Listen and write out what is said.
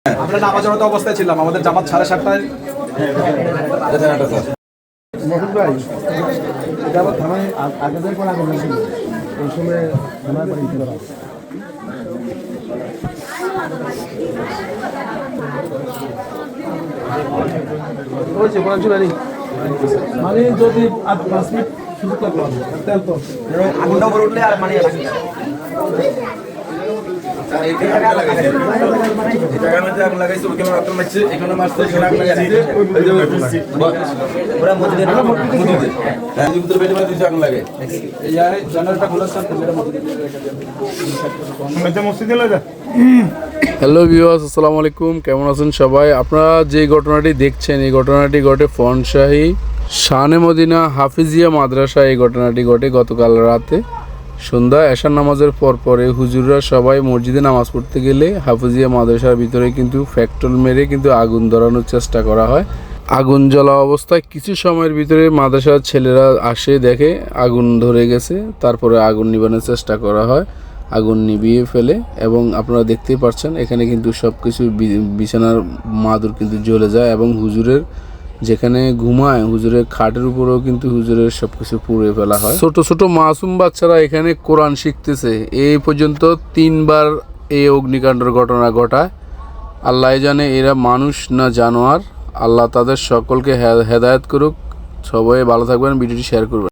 আমরা নামাজরত অবস্থায় ছিলাম, আমাদের জামাত 7:30টায়। মহসুদ ভাই, এটা আবার থানায় আগে থেকে করা ছিল, ওই সময় থানায় বাড়ি করা হয়েছে কোন ছিল মানে যদি 5 মিনিট সুযোগ লাগলো তেল তো আগুনটা উপরে উঠলে আর মানে হ্যালো ভিউয়ার্স, আসসালামু আলাইকুম। কেমন আছেন সবাই? আপনারা যে ঘটনাটি দেখছেন, এই ঘটনাটি ঘটে ফনশাহী শানে মদিনা হাফিজিয়া মাদ্রাসা। এই ঘটনাটি ঘটে গতকাল রাতে সন্ধ্যা এশার নামাজের পরে হুজুররা সবাই মসজিদে নামাজ পড়তে গেলে হাফিজিয়া মাদ্রাসার ভিতরে কিন্তু ফ্যাক্টল মেরে কিন্তু আগুন ধরানোর চেষ্টা করা হয়। আগুন জ্বলা অবস্থায় কিছু সময়ের ভিতরে মাদ্রাসার ছেলেরা আসে, দেখে আগুন ধরে গেছে। তারপরে আগুন নিবানোর চেষ্টা করা হয়, আগুন নিভিয়ে ফেলে। এবং আপনারা দেখতেই পাচ্ছেন এখানে কিন্তু সব কিছু বিছানার মাদুর কিন্তু জ্বলে যায় এবং হুজুরের যেখানে ঘুমায় হুজুরের খাটের উপরেও কিন্তু হুজুরের সব কিছু পুড়ে ফেলা হয়। ছোট ছোট মাসুম বাচ্চারা এখানে কোরআন শিখতেছে। এই পর্যন্ত 3বার এই অগ্নিকাণ্ডের ঘটনা ঘটায়। আল্লাহ জানে এরা মানুষ না জানোয়ার। আল্লাহ তাদের সকলকে হেদায়েত করুক। সবাই ভালো থাকবেন, ভিডিওটি শেয়ার করবেন।